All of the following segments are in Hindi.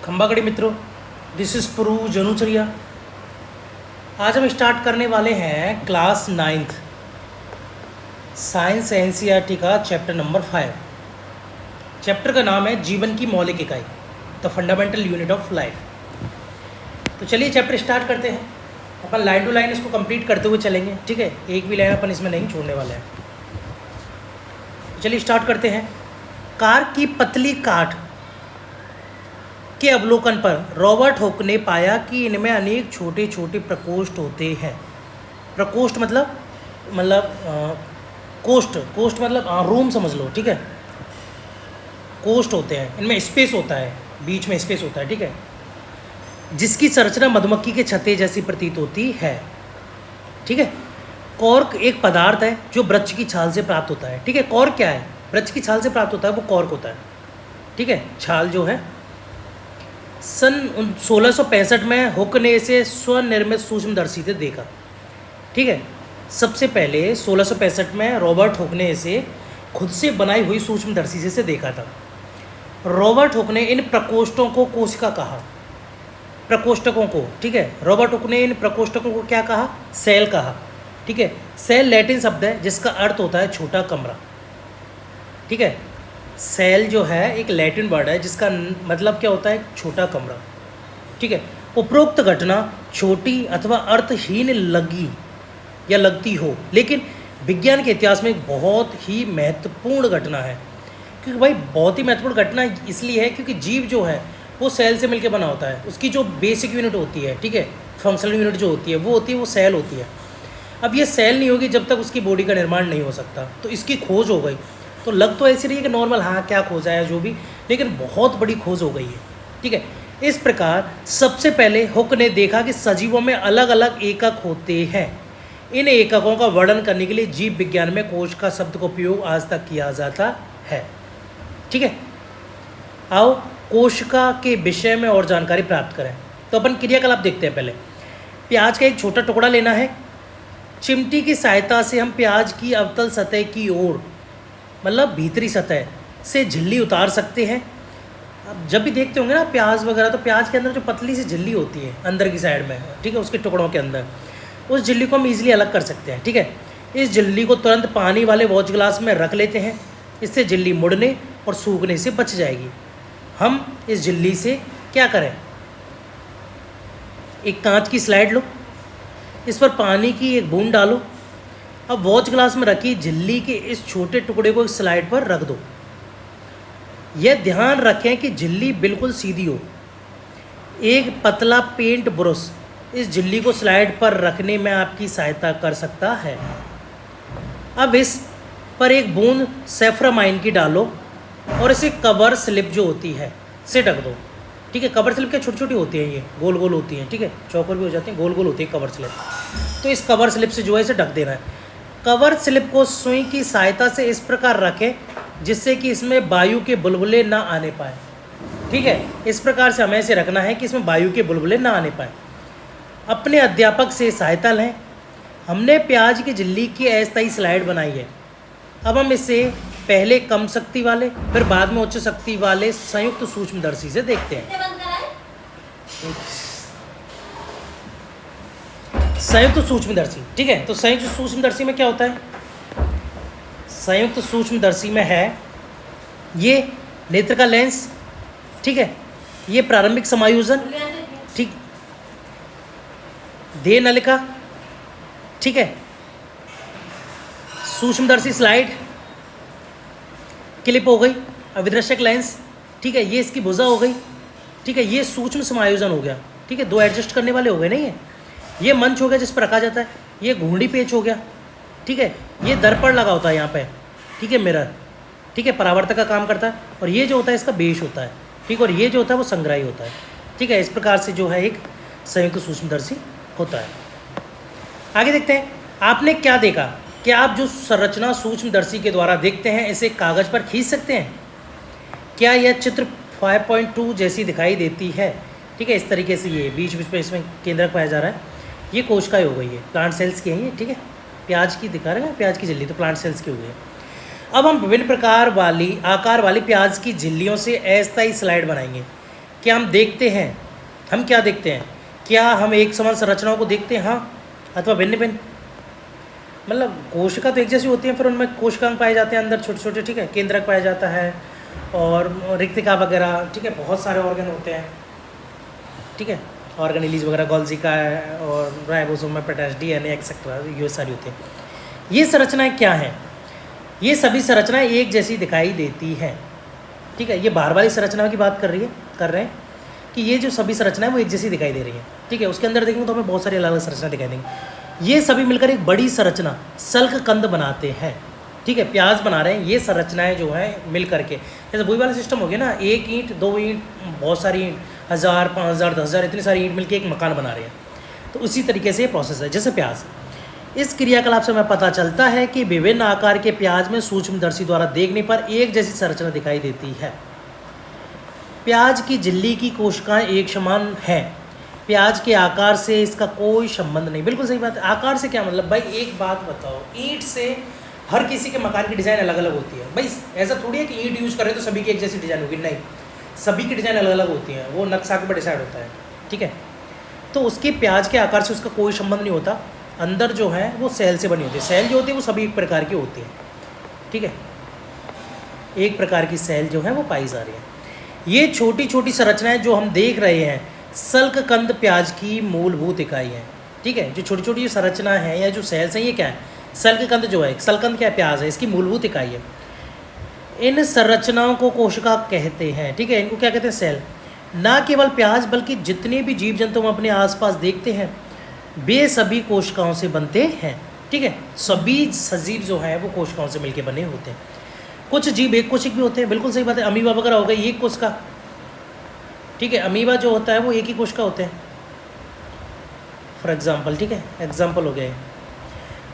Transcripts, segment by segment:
खंबागड़ी मित्रों, दिस इज़ पुरु जनुचरिया। आज हम स्टार्ट करने वाले हैं क्लास 9th साइंस एनसीईआरटी का चैप्टर नंबर 5। चैप्टर का नाम है जीवन की मौलिक इकाई, the fundamental unit of life. तो चलिए चैप्टर स्टार्ट करते हैं। अपन लाइन टू लाइन इसको कंप्लीट करते हुए चलेंगे, ठीक है। एक भी लाइन अपन इसमें नहीं छोड़ने वाले हैं। तो चलिए स्टार्ट करते हैं। कार की पतली काठ के अवलोकन पर रॉबर्ट हुक ने पाया कि इनमें अनेक छोटे छोटे प्रकोष्ठ होते हैं। प्रकोष्ठ मतलब कोष्ठ मतलब रूम समझ लो, ठीक है। कोष्ठ होते हैं, इनमें स्पेस होता है, बीच में स्पेस होता है, ठीक है, जिसकी संरचना मधुमक्खी के छत्ते जैसी प्रतीत होती है, ठीक है। कॉर्क एक पदार्थ है जो वृक्ष की छाल से प्राप्त होता है, ठीक है। कॉर्क क्या है? वृक्ष की छाल से प्राप्त होता है, वो कॉर्क होता है, ठीक है। छाल जो है सन 1665 में हुक ने इसे स्वनिर्मित सूक्ष्मदर्शी से देखा, ठीक है। सबसे पहले 1665 में रॉबर्ट हुक ने इसे खुद से बनाई हुई सूक्ष्मदर्शी से देखा था। रॉबर्ट हुक ने इन प्रकोष्ठों को कोशिका कहा, प्रकोष्ठकों को, ठीक है। रॉबर्ट हुक ने इन प्रकोष्ठकों को क्या कहा? सेल कहा, ठीक है। सेल लैटिन शब्द है जिसका अर्थ होता है छोटा कमरा, ठीक है। सेल जो है एक लैटिन वर्ड है जिसका मतलब क्या होता है? छोटा कमरा, ठीक है। उपरोक्त घटना छोटी अथवा अर्थहीन लगी या लगती हो, लेकिन विज्ञान के इतिहास में एक बहुत ही महत्वपूर्ण घटना है। क्योंकि भाई बहुत ही महत्वपूर्ण घटना इसलिए है क्योंकि जीव जो है वो सेल से मिलकर बना होता है। उसकी जो बेसिक यूनिट होती है, ठीक है, फंक्शनल यूनिट जो होती है वो सेल होती है। अब ये सेल नहीं होगी जब तक उसकी बॉडी का निर्माण नहीं हो सकता। तो इसकी खोज हो गई, तो लग तो ऐसी रही है कि नॉर्मल, हाँ क्या खोजा है जो भी, लेकिन बहुत बड़ी खोज हो गई है, ठीक है। इस प्रकार सबसे पहले हुक ने देखा कि सजीवों में अलग अलग एकक होते हैं। इन एककों का वर्णन करने के लिए जीव विज्ञान में कोश का शब्द का उपयोग आज तक किया जाता है, ठीक है। आओ कोशिका के विषय में और जानकारी प्राप्त करें। तो अपन क्रियाकलाप देखते हैं। पहले प्याज का एक छोटा टुकड़ा लेना है। चिमटी की सहायता से हम प्याज की अवतल सतह की ओर, मतलब भीतरी सतह से झिल्ली उतार सकते हैं। अब जब भी देखते होंगे ना प्याज वगैरह, तो प्याज के अंदर जो पतली सी झिल्ली होती है अंदर की साइड में, ठीक है, उसके टुकड़ों के अंदर, उस झिल्ली को हम ईजिली अलग कर सकते हैं, ठीक है। इस झिल्ली को तुरंत पानी वाले वॉच ग्लास में रख लेते हैं। इससे झिल्ली मुड़ने और सूखने से बच जाएगी। हम इस झिल्ली से क्या करें? एक कांच की स्लाइड लो, इस पर पानी की एक बूंद डालो। अब वॉच ग्लास में रखी झिल्ली के इस छोटे टुकड़े को स्लाइड पर रख दो। यह ध्यान रखें कि झिल्ली बिल्कुल सीधी हो। एक पतला पेंट ब्रश इस झिल्ली को स्लाइड पर रखने में आपकी सहायता कर सकता है। अब इस पर एक बूंद सेफ्रामाइन की डालो और इसे कवर स्लिप जो होती है से ढक दो, ठीक है। कवर स्लिप क्या छोटी छोटी होती हैं, ये गोल गोल होती हैं, ठीक है, चौकोर भी हो जाती हैं, गोल गोल होती है कवर स्लिप। तो इस कवर स्लिप से जो है इसे ढक देना है। कवर स्लिप को सुई की सहायता से इस प्रकार रखें जिससे कि इसमें वायु के बुलबुले ना आने पाए, ठीक है। इस प्रकार से हमें इसे रखना है कि इसमें वायु के बुलबुले ना आने पाए। अपने अध्यापक से सहायता लें। हमने प्याज की झिल्ली की अस्थायी स्लाइड बनाई है। अब हम इसे पहले कम शक्ति वाले फिर बाद में उच्च शक्ति वाले संयुक्त सूक्ष्मदर्शी से देखते हैं। संयुक्त सूक्ष्मदर्शी, ठीक है। तो संयुक्त सूक्ष्मदर्शी में क्या होता है? संयुक्त सूक्ष्मदर्शी में है ये नेत्र का लेंस, ठीक है, ये प्रारंभिक समायोजन, ठीक, देह नलिका, ठीक है, सूक्ष्मदर्शी स्लाइड, क्लिप हो गई, अविद्रश्यक लेंस, ठीक है, ये इसकी भुजा हो गई, ठीक है, ये सूक्ष्म समायोजन हो गया, ठीक है। दो एडजस्ट करने वाले हो गए, नहीं है। ये मंच हो गया जिस पर रखा जाता है, ये घूंडी पेच हो गया, ठीक है, ये दर्पण लगा होता है यहाँ पे, ठीक है, मिरर, ठीक है, परावर्तक का काम करता है। और ये जो होता है इसका बेश होता है, ठीक, और ये जो होता है वो संग्राही होता है, ठीक है। इस प्रकार से जो है एक संयुक्त सूक्ष्मदर्शी होता है। आगे देखते हैं। आपने क्या देखा? क्या आप जो संरचना सूक्ष्मदर्शी के द्वारा देखते हैं इसे कागज पर खींच सकते हैं? क्या यह चित्र 5.2 जैसी दिखाई देती है? ठीक है, इस तरीके से ये बीच बीच में इसमें केंद्रक पाया जा रहा है। ये कोशिकाएं हो गई है, प्लांट सेल्स की हैं ये, ठीक है। प्याज की दिखा रहे हैं, प्याज की झिल्ली तो प्लांट सेल्स की हो गई है। अब हम विभिन्न प्रकार वाली आकार वाली प्याज की झिल्लियों से अस्थायी स्लाइड बनाएंगे। क्या हम देखते हैं? हम क्या देखते हैं? क्या हम एक समान संरचनाओं को देखते हैं, हाँ, अथवा भिन्न भिन्न? मतलब कोशिका तो एक जैसी होती हैं, फिर उनमें कोशिकांग पाए जाते हैं अंदर छोटे छोटे, ठीक है, केंद्रक पाया जाता है और रिक्तिका वगैरह, ठीक है, बहुत सारे ऑर्गन होते हैं, ठीक है, ऑर्गेनेलीज वगैरह, गोल्जी का है और राइबोसोम में पोटैश, डीएनए एक्सेट्रा, ये सारी होती हैं। ये संरचनाएं क्या हैं? ये सभी संरचनाएं एक जैसी दिखाई देती हैं, ठीक है। ये बाहर वाली संरचनाओं की बात कर रहे हैं कि ये जो सभी संरचनाएं वो एक जैसी दिखाई दे रही हैं, ठीक है। उसके अंदर देखेंगे तो हमें बहुत सारी अलग अलग संरचना दिखाई देंगी। ये सभी मिलकर एक बड़ी संरचना सल्क कंद बनाते हैं, ठीक है। प्याज बना रहे हैं ये संरचनाएं जो हैं मिल करके, जैसे वही वाला सिस्टम हो गया ना, एक ईंट, दो ईंट, बहुत सारी ईंट, 1000, 5000, 10,000, इतनी सारी ईंट मिलकर एक मकान बना रहे हैं। तो उसी तरीके से ये प्रोसेस है। जैसे प्याज, इस क्रियाकलाप से हमें पता चलता है कि विभिन्न आकार के प्याज में सूक्ष्मदर्शी द्वारा देखने पर एक जैसी संरचना दिखाई देती है। प्याज की झिल्ली की कोशिकाएं एक समान है। प्याज के आकार से इसका कोई संबंध नहीं। बिल्कुल सही बात है। आकार से क्या मतलब? भाई एक बात बताओ, ईंट से हर किसी के मकान की डिज़ाइन अलग अलग होती है। भाई ऐसा थोड़ी है कि ईंट यूज़ करें तो सभी की एक जैसी डिज़ाइन होगी, नहीं, सभी की डिज़ाइन अलग अलग होती है, वो नक्शा के ऊपर डिसाइड होता है, ठीक है। तो उसके प्याज के आकार से उसका कोई संबंध नहीं होता। अंदर जो है वो सेल से बनी होती है। सेल जो होती है वो सभी एक प्रकार की होती है, ठीक है, एक प्रकार की सेल जो है वो पाई जा रही है। ये छोटी छोटी संरचनाएं जो हम देख रहे हैं सल्क कंद प्याज की मूलभूत इकाई है, ठीक है। जो छोटी छोटी जो संरचना है या जो सेल्स हैं ये क्या है? सल्क कंद जो है, सल्कंद क्या है? प्याज है, इसकी मूलभूत इकाई है। इन संरचनाओं को कोशिका कहते हैं, ठीक है। इनको क्या कहते हैं? सेल। ना केवल प्याज बल्कि जितने भी जीव जंतु हम अपने आसपास देखते हैं वे सभी कोशिकाओं से बनते हैं, ठीक है। सभी सजीव जो हैं वो कोशिकाओं से मिलकर बने होते हैं। कुछ जीव एक कोशिक भी होते हैं, बिल्कुल सही बात है। अमीबा वगैरह हो गई एक कोशिका, ठीक है। अमीबा जो होता है वो एक ही कोशिका होते हैं, फॉर एग्जाम्पल, ठीक है, एग्जाम्पल हो गए।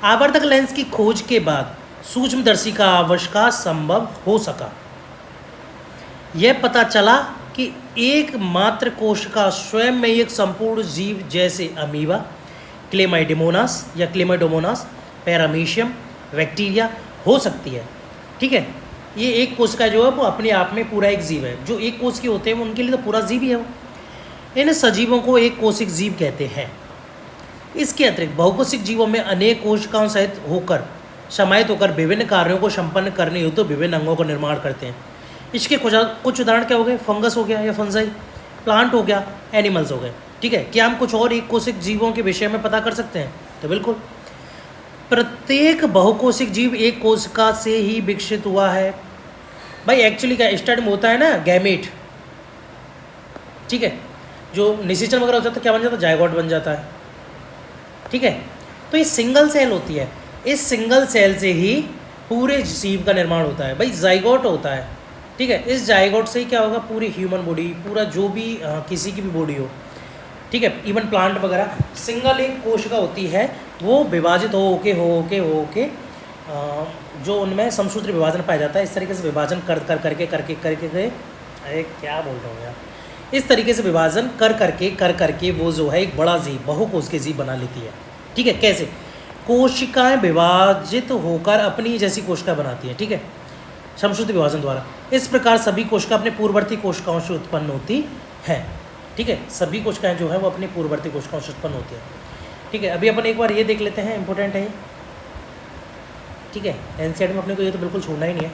आवर्धक लेंस की खोज के बाद सूक्ष्मदर्शी का आविष्कार संभव हो सका। यह पता चला कि एकमात्र कोशिका स्वयं में एक संपूर्ण जीव जैसे अमीबा, क्लेमाइडोमोनास या क्लेमाइडोमोनास, पैरामीशियम, बैक्टीरिया हो सकती है, ठीक है। ये एक कोशिका जो है वो अपने आप में पूरा एक जीव है। जो एक कोश के होते हैं वो उनके लिए तो पूरा जीव ही है वो। इन सजीवों को एक कोशिक जीव कहते हैं। इसके अतिरिक्त बहुकोशिक जीवों में अनेक कोशिकाओं सहित होकर समाहित होकर विभिन्न कार्यों को संपन्न करने हेतु तो विभिन्न अंगों का निर्माण करते हैं। इसके कुछ उदाहरण क्या हो गए? फंगस हो गया या फंजाई, प्लांट हो गया, एनिमल्स हो गए, ठीक है। क्या हम कुछ और एक कोशिक जीवों के विषय में पता कर सकते हैं? तो बिल्कुल। प्रत्येक बहुकोशिक जीव एक कोशिका से ही विकसित हुआ है। भाई एक्चुअली क्या स्टार्ट में होता है ना गैमेट, ठीक है, जो निषेचन वगैरह होता है तो क्या बन जाता है? जायगोट बन जाता है, ठीक है। तो ये सिंगल सेल होती है। इस सिंगल सेल से ही पूरे जीव का निर्माण होता है। भाई जायगोट होता है, ठीक है। इस जायगोट से ही क्या होगा? पूरी ह्यूमन बॉडी, पूरा जो भी किसी की भी बॉडी हो, ठीक है, इवन प्लांट वगैरह, सिंगल एक कोशिका होती है, वो विभाजित हो के जो उनमें समसूत्र विभाजन पाया जाता है। इस तरीके से विभाजन करके अरे क्या बोल रहा हूँ यार, इस तरीके से विभाजन करके वो जो है एक बड़ा जीव, बहुकोश के जीव बना लेती है, ठीक है। कैसे? कोशिकाएं विभाजित होकर अपनी जैसी कोशिका बनाती है, ठीक है, समसूत्र विभाजन द्वारा। इस प्रकार सभी कोशिका अपने पूर्ववर्ती कोशिकाओं से उत्पन्न होती हैं, ठीक है। सभी कोशिकाएं जो है वो अपनी पूर्ववर्ती कोशिकाओं से उत्पन्न होती है, ठीक है। अभी अपन एक बार ये देख लेते हैं, इंपॉर्टेंट है ये, ठीक है। एनसीईआरटी में अपने को ये तो बिल्कुल छोड़ना ही नहीं है।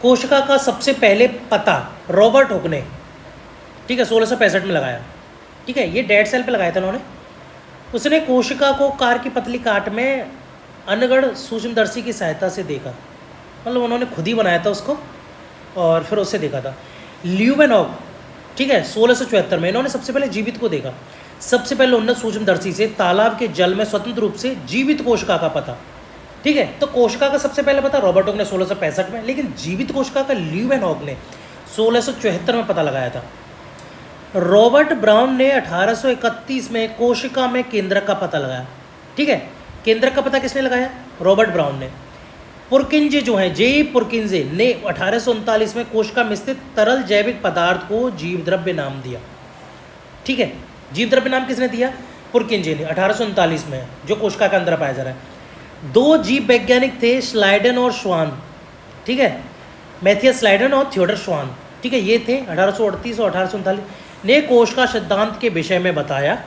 कोशिका का सबसे पहले पता रॉबर्ट हुक ने, ठीक है, 1665 में लगाया, ठीक है। ये डेड सेल पे लगाया था उन्होंने। उसने कोशिका को कार की पतली काट में अनगढ़ सूक्ष्मदर्शी की सहायता से देखा, मतलब उन्होंने खुद ही बनाया था उसको और फिर उससे देखा था। ल्यूवेनॉग, ठीक है, 1674 में इन्होंने सबसे पहले जीवित को देखा। सबसे पहले उन्नत सूक्ष्मदर्शी से तालाब के जल में स्वतंत्र रूप से जीवित कोशिका का पता, ठीक है। तो कोशिका का सबसे पहले पता रॉबर्ट हुक ने 1665 में, लेकिन जीवित कोशिका का ल्यूवेनॉग ने 1674 में पता लगाया था। रॉबर्ट ब्राउन ने 1831 में कोशिका में केंद्रक का पता लगाया, ठीक है। केंद्रक का पता किसने लगाया? रॉबर्ट ब्राउन ने। पुरकिंजे जो है, जे पुरकिंजे ने 1839 में कोशिका में स्थित तरल जैविक पदार्थ को जीव द्रव्य नाम दिया, ठीक है। जीव द्रव्य नाम किसने दिया? पुरकिंजे ने 1839 में, जो कोशिका के अंदर पाया जा रहा है। दो जीव वैज्ञानिक थे, स्लाइडन और श्वान, ठीक है, मैथियस स्लाइडन और थियोडर श्वान। ठीक है, ये थे 1838 और 1839 ने कोश का सिद्धांत के विषय में बताया।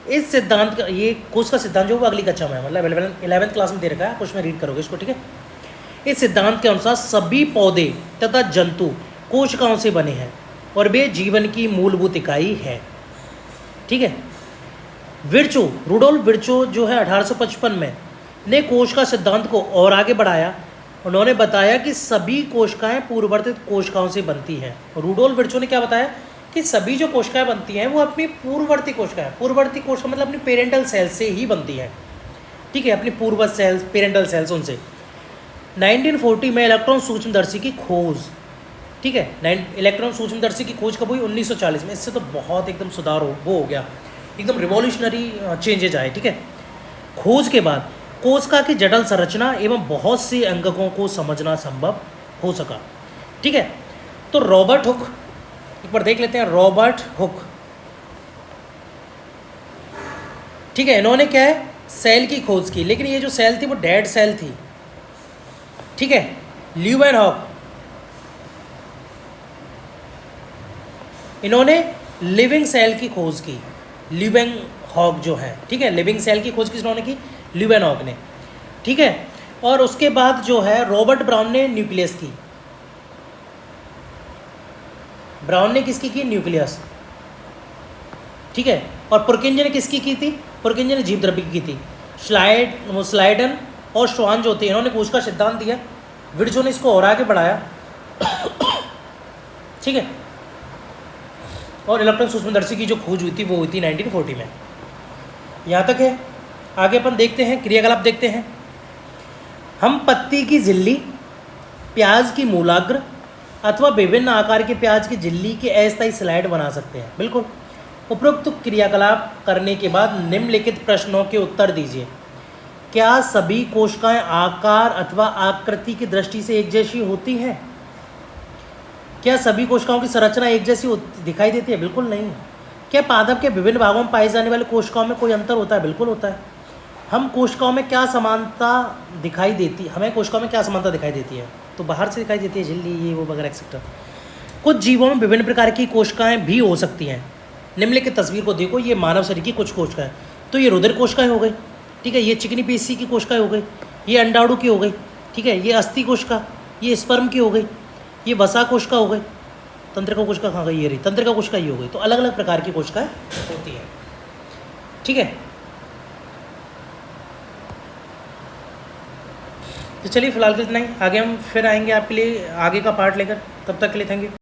इस सिद्धांत का, ये कोश का सिद्धांत जो वो अगली कक्षा में है, मतलब 11th क्लास में दे रखा है, कुछ में रीड करोगे इसको, ठीक है। इस सिद्धांत के अनुसार सभी पौधे तथा जंतु कोशिकाओं से बने हैं और वे जीवन की मूलभूत इकाई है, ठीक है। विर्चो, रुडोल्फ विर्चो जो है 1855 में ने कोश का सिद्धांत को और आगे बढ़ाया। उन्होंने बताया कि सभी कोशिकाएं पूर्ववर्ती कोशिकाओं से बनती हैं। रुडोल्फ विर्चो ने क्या बताया कि सभी जो कोशिकाएं बनती हैं वो अपनी पूर्ववर्ती कोशिकाएं, पूर्ववर्ती कोशिका मतलब अपनी पेरेंटल सेल से ही बनती हैं, ठीक है, अपनी पूर्वज सेल्स, पेरेंटल सेल्स उनसे। 1940 में इलेक्ट्रॉन सूक्ष्मदर्शी की खोज, ठीक है, इलेक्ट्रॉन सूक्ष्मदर्शी की खोज कब हुई? 1940 में। इससे तो बहुत एकदम सुधार हो गया, एकदम रिवॉल्यूशनरी चेंजेज आए, ठीक है। खोज के बाद कोशिका की जटिल संरचना एवं बहुत से अंगकों को समझना संभव हो सका, ठीक है। तो रॉबर्ट हुक, एक बार देख लेते हैं, रॉबर्ट हुक, ठीक है, इन्होंने क्या है, सेल की खोज की, लेकिन ये जो सेल थी वो डेड सेल थी, ठीक है। ल्यूवेनहॉक, इन्होंने लिविंग सेल की खोज की, ल्यूवेनहॉक जो है, ठीक है, लिविंग सेल की खोज किसने की? ल्यूवेनहॉक ने, ठीक है। और उसके बाद जो है रॉबर्ट ब्राउन ने न्यूक्लियस की, ब्राउन ने किसकी की? न्यूक्लियस, ठीक है। और पुरकिंज ने किसकी की थी? पुरकिंज ने जीव द्रव्य की थी। स्लाइडन और श्वान जो थे इन्होंने कोश का सिद्धांत दिया। विर्चो ने इसको और आगे बढ़ाया, ठीक है। और इलेक्ट्रॉन सूक्ष्मदर्शी की जो खोज हुई थी वो हुई थी 1940 में। यहाँ तक है। आगे अपन देखते हैं, क्रियाकलाप देखते हैं। हम पत्ती की झिल्ली, प्याज की मूलाग्र अथवा विभिन्न आकार के प्याज की झिल्ली के अस्थायी स्लाइड बना सकते हैं। बिल्कुल। उपरोक्त क्रियाकलाप करने के बाद निम्नलिखित प्रश्नों के उत्तर दीजिए। क्या सभी कोशिकाएं आकार अथवा आकृति की दृष्टि से एक जैसी होती हैं? क्या सभी कोशिकाओं की संरचना एक जैसी दिखाई देती है? बिल्कुल नहीं। क्या पादप के विभिन्न भागों में पाई जाने वाली कोशिकाओं में कोई अंतर होता है? बिल्कुल होता है। हम कोशिकाओं में क्या समानता दिखाई देती, हमें कोशिकाओं में क्या समानता दिखाई देती है? तो बाहर से दिखाई देती है, झिल्ली, ये वो वगैरह एक्सेट्रा। कुछ जीवों में विभिन्न प्रकार की कोशिकाएं भी हो सकती हैं। निम्नलिखित तस्वीर को देखो, ये मानव शरीर की कुछ कोशिकाएं, तो ये रुधिर कोशिकाएं हो गई, ठीक है, ये चिकनी पेशी की कोशिकाएं हो गई, ये अंडाणु की हो गई, ठीक है, ये अस्थि कोशिका, ये स्पर्म की हो गई, ये वसा कोशिका हो गई, तंत्रिका कोशिका कहाँ गई? ये रही तंत्रिका कोशिका, ये हो गई। तो अलग अलग प्रकार की कोशिकाएं होती हैं, ठीक है। तो चलिए फिलहाल के इतना ही, आगे हम फिर आएंगे आपके लिए आगे का पार्ट लेकर। तब तक के लिए थैंक यू।